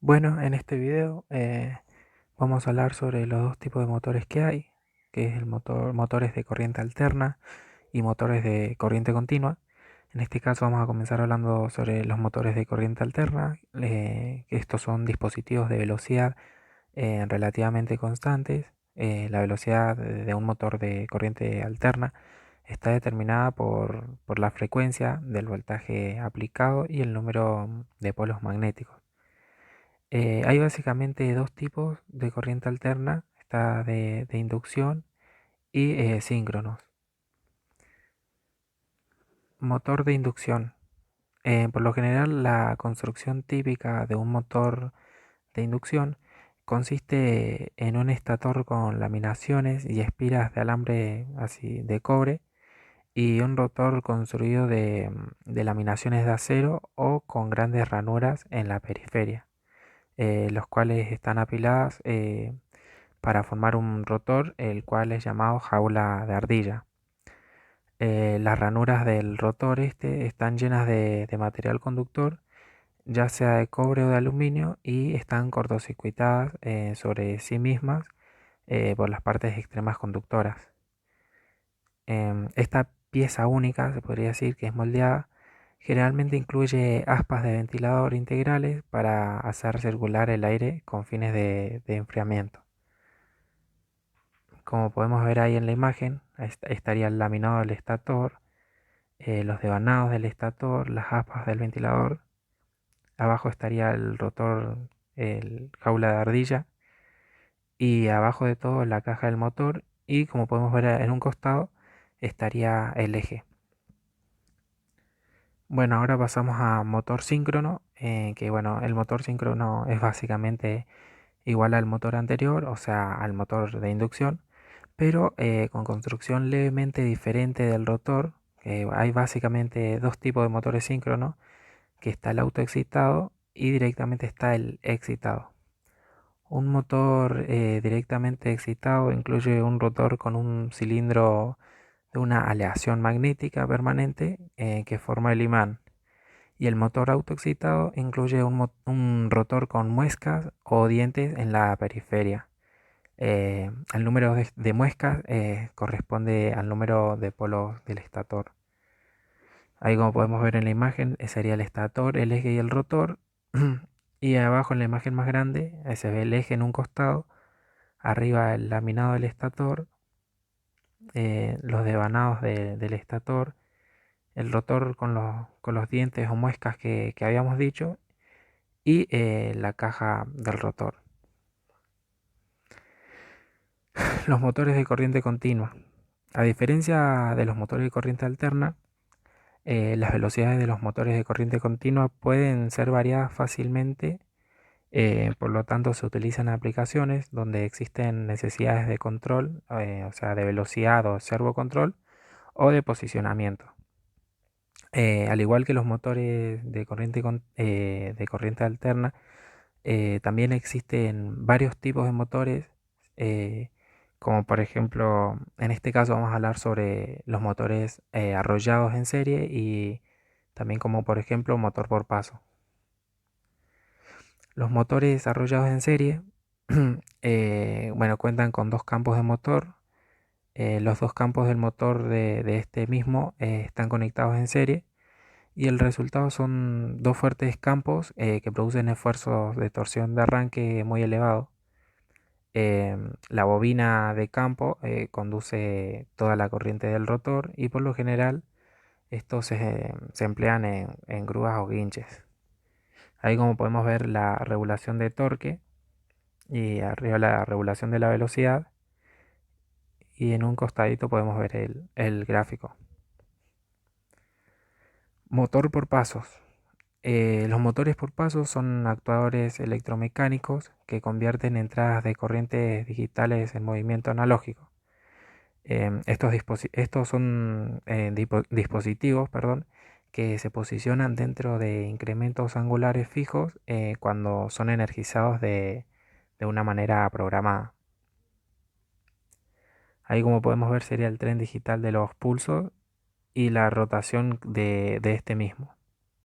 Bueno, en este video vamos a hablar sobre los dos tipos de motores que hay, que es motores de corriente alterna y motores de corriente continua. En este caso vamos a comenzar hablando sobre los motores de corriente alterna, que estos son dispositivos de velocidad relativamente constantes. La velocidad de un motor de corriente alterna está determinada por la frecuencia del voltaje aplicado y el número de polos magnéticos. Hay básicamente dos tipos de corriente alterna, está de inducción y síncronos. Motor de inducción. Por lo general, la construcción típica de un motor de inducción consiste en un estator con laminaciones y espiras de alambre así de cobre y un rotor construido de laminaciones de acero o con grandes ranuras en la periferia, los cuales están apiladas para formar un rotor, el cual es llamado jaula de ardilla. Las ranuras del rotor este están llenas de material conductor, ya sea de cobre o de aluminio, y están cortocircuitadas sobre sí mismas por las partes extremas conductoras. Esta pieza única, se podría decir que es moldeada, generalmente incluye aspas de ventilador integrales para hacer circular el aire con fines de enfriamiento. Como podemos ver ahí en la imagen, estaría el laminado del estator, los devanados del estator, las aspas del ventilador. Abajo estaría el rotor, el jaula de ardilla, y abajo de todo la caja del motor, y como podemos ver en un costado estaría el eje. Bueno, ahora pasamos a motor síncrono, que bueno, el motor síncrono es básicamente igual al motor anterior, o sea, al motor de inducción, pero con construcción levemente diferente del rotor. Hay básicamente dos tipos de motores síncronos, que está el autoexcitado y directamente está el excitado. Un motor directamente excitado incluye un rotor con un cilindro de una aleación magnética permanente que forma el imán. Y el motor autoexcitado incluye un rotor con muescas o dientes en la periferia. El número de muescas corresponde al número de polos del estator. Ahí, como podemos ver en la imagen, sería el estator, el eje y el rotor. Y abajo en la imagen más grande se ve el eje en un costado, arriba el laminado del estator, los devanados del estator, el rotor con los dientes o muescas que habíamos dicho, y la caja del rotor. Los motores de corriente continua. A diferencia de los motores de corriente alterna, las velocidades de los motores de corriente continua pueden ser variadas fácilmente. Por lo tanto, se utilizan aplicaciones donde existen necesidades de control, o sea, de velocidad o servocontrol, o de posicionamiento. Al igual que los motores de corriente alterna, también existen varios tipos de motores, eh, como por ejemplo, en este caso vamos a hablar sobre los motores arrollados en serie y también como por ejemplo motor por paso. Los motores arrollados en serie, bueno, cuentan con dos campos de motor. Los dos campos del motor de este mismo están conectados en serie y el resultado son dos fuertes campos que producen esfuerzos de torsión de arranque muy elevados. La bobina de campo conduce toda la corriente del rotor y por lo general estos se emplean en grúas o guinches. Ahí, como podemos ver, la regulación de torque y arriba la regulación de la velocidad, y en un costadito podemos ver el gráfico. Motor por pasos. Los motores por pasos son actuadores electromecánicos que convierten entradas de corrientes digitales en movimiento analógico. Estos son dispositivos, perdón, que se posicionan dentro de incrementos angulares fijos cuando son energizados de una manera programada. Ahí, como podemos ver, sería el tren digital de los pulsos y la rotación de este mismo.